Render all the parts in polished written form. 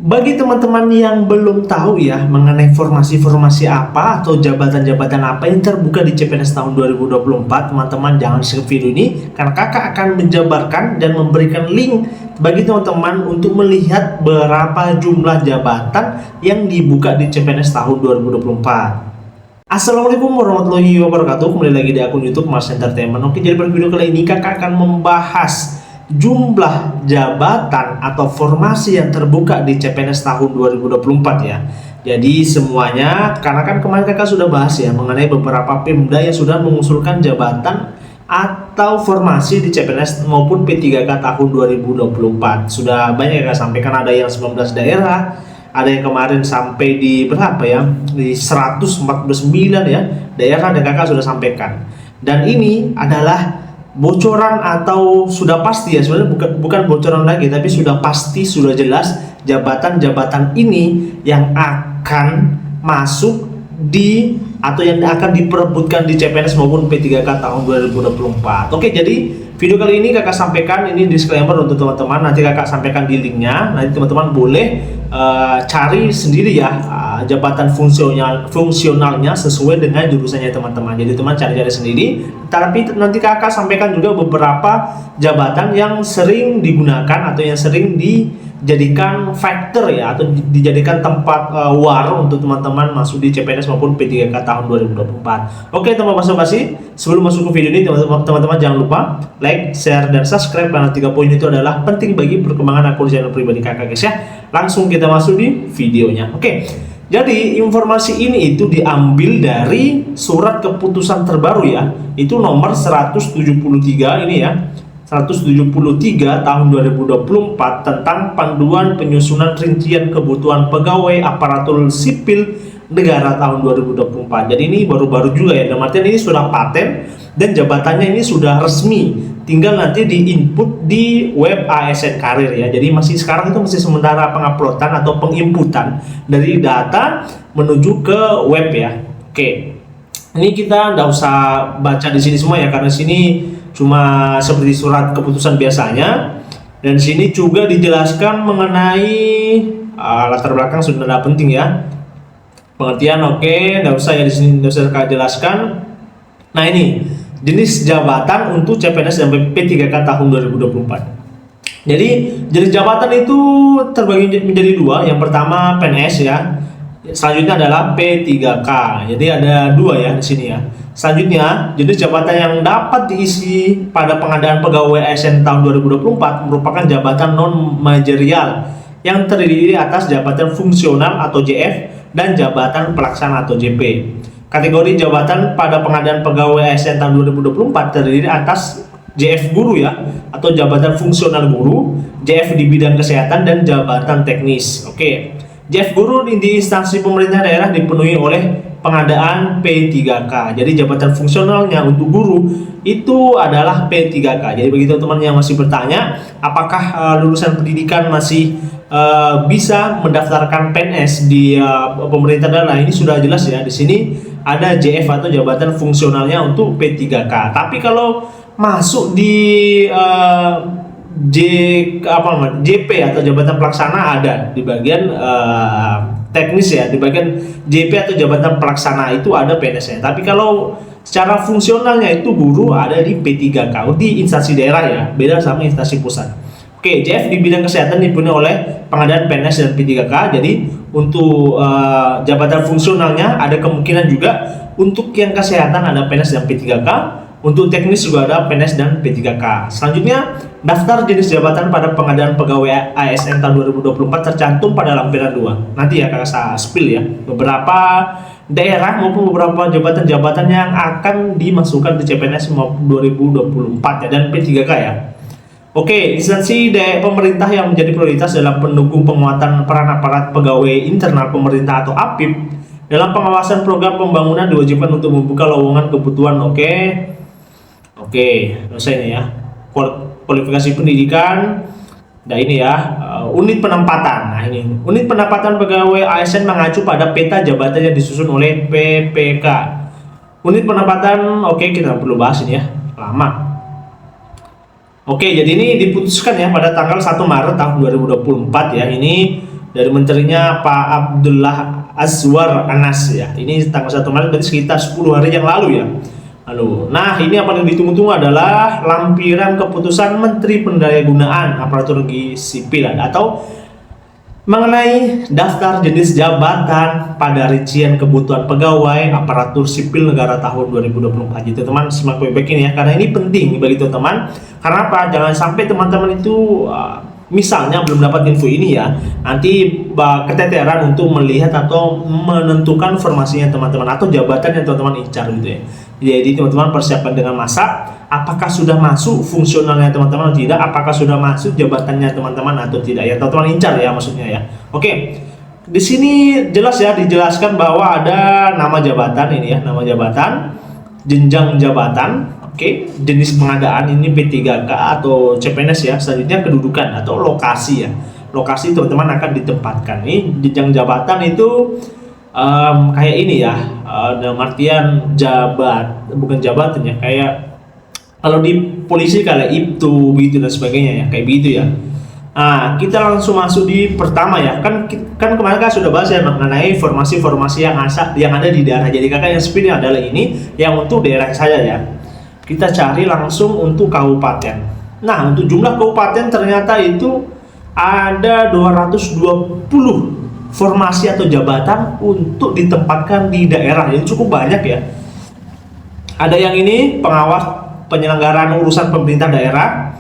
Bagi teman-teman yang belum tahu ya mengenai formasi-formasi apa atau jabatan-jabatan apa yang terbuka di CPNS tahun 2024, teman-teman jangan skip video ini karena kakak akan menjabarkan dan memberikan link bagi teman-teman untuk melihat berapa jumlah jabatan yang dibuka di CPNS tahun 2024. Assalamualaikum warahmatullahi wabarakatuh. Kembali lagi di akun YouTube Mas Entertainment. Oke, jadi pada video kali ini kakak akan membahas jumlah jabatan atau formasi yang terbuka di CPNS tahun 2024 ya. Jadi semuanya, karena kan kemarin kakak sudah bahas ya mengenai beberapa Pemda yang sudah mengusulkan jabatan atau formasi di CPNS maupun P3K tahun 2024. Sudah banyak yang kakak sampaikan, ada yang 19 daerah, ada yang kemarin sampai di berapa ya, di 149 ya daerah, dan kakak sudah sampaikan. Dan ini adalah bocoran atau sudah pasti ya, sebenarnya bukan bocoran lagi, tapi sudah pasti, sudah jelas jabatan-jabatan ini yang akan masuk di atau yang akan diperebutkan di CPNS maupun P3K tahun 2024. Oke, jadi video kali ini kakak sampaikan, ini disclaimer untuk teman-teman, nanti kakak sampaikan di linknya, nanti teman-teman boleh cari sendiri ya jabatan fungsionalnya sesuai dengan jurusannya teman-teman. Jadi teman cari-cari sendiri, tapi nanti kakak sampaikan juga beberapa jabatan yang sering digunakan atau yang sering dijadikan factor ya, atau dijadikan tempat war untuk teman-teman masuk di CPNS maupun P3K tahun 2024. Oke, teman basa-basi, sebelum masuk ke video ini teman-teman jangan lupa like, share, dan subscribe karena 3 poin itu adalah penting bagi perkembangan akun channel pribadi kakak guys ya. Langsung kita masuk di videonya. Oke, jadi informasi ini itu diambil dari surat keputusan terbaru ya, itu nomor 173 ini ya, 173 tahun 2024 tentang panduan penyusunan rincian kebutuhan pegawai aparatur sipil negara tahun 2024. Jadi ini baru-baru juga ya, dalam artian ini sudah paten dan jabatannya ini sudah resmi, tinggal nanti di input di web ASN Karir ya. Jadi masih sekarang itu masih sementara penguploadan atau penginputan dari data menuju ke web ya. Oke, ini kita nggak usah baca di sini semua ya, karena sini cuma seperti surat keputusan biasanya, dan sini juga dijelaskan mengenai latar belakang sudah tidak penting ya, pengertian. Oke, nggak usah ya, di sini nggak usah kakak jelaskan. Nah, ini jenis jabatan untuk CPNS dan P3K tahun 2024. Jadi jenis jabatan itu terbagi menjadi dua. Yang pertama PNS ya, selanjutnya adalah P3K. Jadi ada dua ya di sini ya. Selanjutnya, jenis jabatan yang dapat diisi pada pengadaan pegawai ASN tahun 2024 merupakan jabatan non-manajerial yang terdiri atas jabatan fungsional atau JF dan jabatan pelaksana atau JP. Kategori jabatan pada pengadaan pegawai ASN tahun 2024 terdiri atas JF guru ya, atau jabatan fungsional guru, JF di bidang kesehatan, dan jabatan teknis. Oke, JF guru di instansi pemerintah daerah dipenuhi oleh pengadaan P3K. Jadi jabatan fungsionalnya untuk guru itu adalah P3K. Jadi bagi teman-teman yang masih bertanya apakah lulusan pendidikan masih bisa mendaftarkan PNS di pemerintah daerah, ini sudah jelas ya, di sini ada JF atau jabatan fungsionalnya untuk P3K. Tapi kalau masuk di JP atau jabatan pelaksana ada di bagian teknis ya, di bagian JP atau jabatan pelaksana itu ada PNS-nya. Tapi kalau secara fungsionalnya itu guru ada di P3K di instansi daerah ya, beda sama instansi pusat. Oke, JF di bidang kesehatan dipenuhi oleh pengadaan PNS dan P3K. Jadi untuk jabatan fungsionalnya ada kemungkinan juga untuk yang kesehatan ada PNS dan P3K. Untuk teknis juga ada PNS dan P3K. Selanjutnya, daftar jenis jabatan pada pengadaan pegawai ASN tahun 2024 tercantum pada lampiran 2. Nanti ya kakak saya spill ya, beberapa daerah maupun beberapa jabatan-jabatan yang akan dimasukkan di CPNS 2024 ya, dan P3K ya. Oke, instansi pemerintah yang menjadi prioritas dalam pendukung penguatan peran aparat pegawai internal pemerintah atau APIP dalam pengawasan program pembangunan diwajibkan untuk membuka lowongan kebutuhan. Oke, selesai ini ya. Kualifikasi pendidikan. Nah ini ya, unit penempatan. Nah ini, unit penempatan pegawai ASN mengacu pada peta jabatan yang disusun oleh PPK. Unit penempatan, oke, kita perlu bahas ini ya, lama. Oke, jadi ini diputuskan ya pada tanggal 1 Maret tahun 2024 ya. Ini dari menterinya Pak Abdullah Azwar Anas ya. Ini tanggal 1 Maret, berarti sekitar 10 hari yang lalu ya. Lalu, nah ini apa yang ditunggu-tunggu adalah lampiran keputusan Menteri Pendayagunaan Aparatur Sipil atau mengenai daftar jenis jabatan pada rincian kebutuhan pegawai aparatur sipil negara tahun 2024. Jadi teman-teman simak baik-baik ini ya, karena ini penting bagi teman-teman. Karena apa? Jangan sampai teman-teman itu misalnya belum dapat info ini ya, nanti keteteran untuk melihat atau menentukan formasinya teman-teman atau jabatan yang teman-teman incar gitu ya. Jadi teman-teman persiapkan dengan masak, apakah sudah masuk fungsionalnya teman-teman atau tidak, apakah sudah masuk jabatannya teman-teman atau tidak ya, teman-teman incar ya maksudnya ya. Oke, di sini jelas ya, dijelaskan bahwa ada nama jabatan ini ya, nama jabatan, jenjang jabatan, oke, jenis pengadaan ini P3K atau CPNS ya, selanjutnya kedudukan atau lokasi ya, lokasi teman-teman akan ditempatkan. Ini jenjang jabatan itu kayak ini ya, dalam artian bukan jabatan ya, kayak kalau di polisi kayak itu begitu dan sebagainya ya, kayak begitu ya. Nah, kita langsung masuk di pertama ya, kan kemarin kan sudah bahas ya mengenai formasi-formasi yang ada di daerah. Jadi kakak yang speed adalah ini yang untuk daerah saja ya. Kita cari langsung untuk kabupaten. Nah, untuk jumlah kabupaten ternyata itu ada 220 formasi atau jabatan untuk ditempatkan di daerah. Jadi cukup banyak ya. Ada yang ini pengawas penyelenggaraan urusan pemerintah daerah.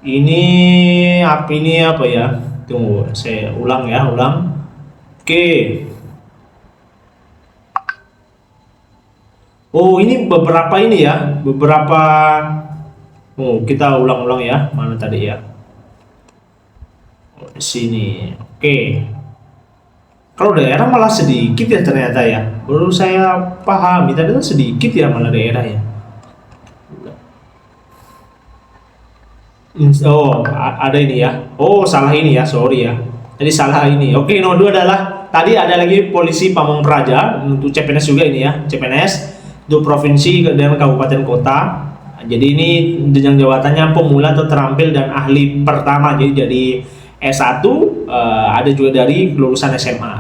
Ini apa ya? Tunggu, saya ulang. Oke. Oh, ini beberapa ini ya, kita ulang ya. Mana tadi ya? Di sini. Oke. Kalau daerah malah sedikit ya ternyata ya. Baru saya pahami tadi kan sedikit ya malah daerah ya. Oh, ada ini ya. Oh, salah ini ya, sorry ya. Jadi salah ini. Oke, nomor 2 adalah tadi ada lagi polisi Pamong Praja untuk CPNS juga ini ya. CPNS untuk provinsi dan kabupaten kota. Jadi ini jenjang jabatannya pemula atau terampil dan ahli pertama. Jadi S1, ada juga dari lulusan SMA.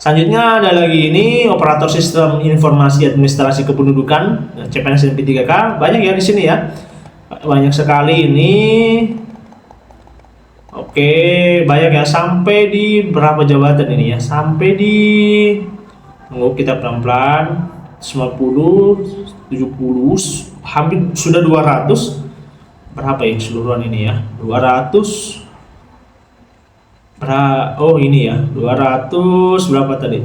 Selanjutnya ada lagi ini operator sistem informasi administrasi kependudukan, CPNS dan P3K. Banyak ya di sini ya. Banyak sekali ini. Oke, banyak ya, sampai di berapa jabatan ini ya? Sampai di kita pelan-pelan 50, 70, hampir sudah 200. Berapa ya keseluruhan ini ya? 200. Oh ini ya, 200 berapa tadi?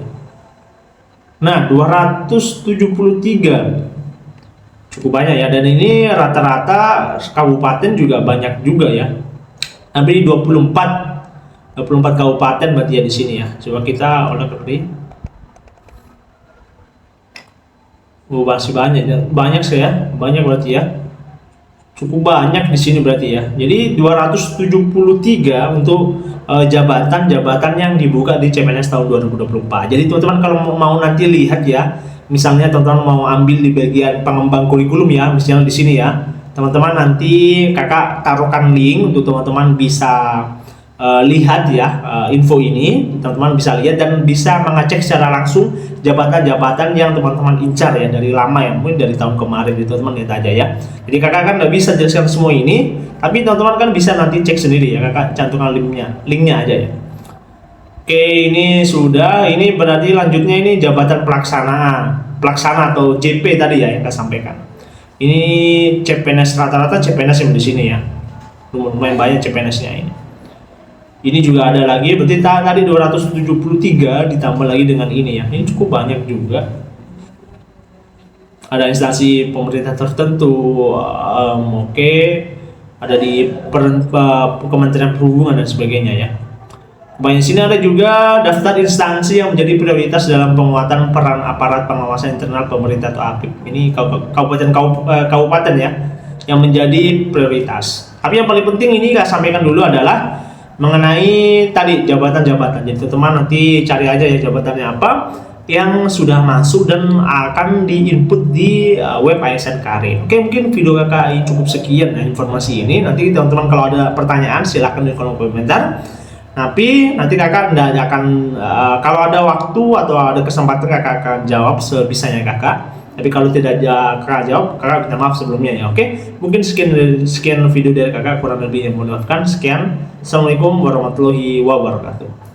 Nah, 273. Cukup banyak ya, dan ini rata-rata kabupaten juga banyak juga ya. Hampir 24 kabupaten berarti ya di sini ya. Coba kita olah kembali. Oh, masih banyak ya. Banyak berarti ya. Cukup banyak di sini berarti ya. Jadi 273 untuk jabatan-jabatan yang dibuka di CPNS tahun 2024. Jadi teman-teman kalau mau nanti lihat ya, misalnya teman-teman mau ambil di bagian pengembang kurikulum ya, misalnya di sini ya, teman-teman nanti kakak taruhkan link untuk teman-teman bisa lihat ya info ini, teman-teman bisa lihat dan bisa mengecek secara langsung jabatan-jabatan yang teman-teman incar ya dari lama ya, mungkin dari tahun kemarin, itu teman-teman lihat aja ya. Jadi kakak kan nggak bisa jelaskan semua ini, tapi teman-teman kan bisa nanti cek sendiri ya, kakak cantumkan linknya aja ya. Oke, ini sudah, ini berarti lanjutnya ini jabatan pelaksana atau JP tadi ya yang kita sampaikan. Ini CPNS, rata-rata CPNS yang di sini ya, lumayan banyak CPNS-nya ini. Ini juga ada lagi, berarti tadi 273 ditambah lagi dengan ini ya. Ini cukup banyak juga. Ada instansi pemerintah tertentu, oke. Ada di Kementerian Perhubungan dan sebagainya ya. Banyak sini ada juga daftar instansi yang menjadi prioritas dalam penguatan peran aparat pengawasan internal pemerintah atau APIP. Ini kabupaten ya, yang menjadi prioritas. Tapi yang paling penting ini saya sampaikan dulu adalah mengenai tadi jabatan-jabatan. Jadi teman-teman nanti cari aja ya jabatannya apa. yang sudah masuk dan akan diinput di web ASN Karir. Oke, mungkin video kakak ini cukup sekian ya informasi ini. Nanti teman-teman kalau ada pertanyaan silahkan di kolom komentar. Tapi nanti kakak tidak akan kalau ada waktu atau ada kesempatan kakak akan jawab sebisanya kakak. Tapi kalau tidak kakak jawab, kakak minta maaf sebelumnya ya. Oke, mungkin sekian video dari kakak, kurang lebih yang mohon maafkan. Sekian. Assalamualaikum warahmatullahi wabarakatuh.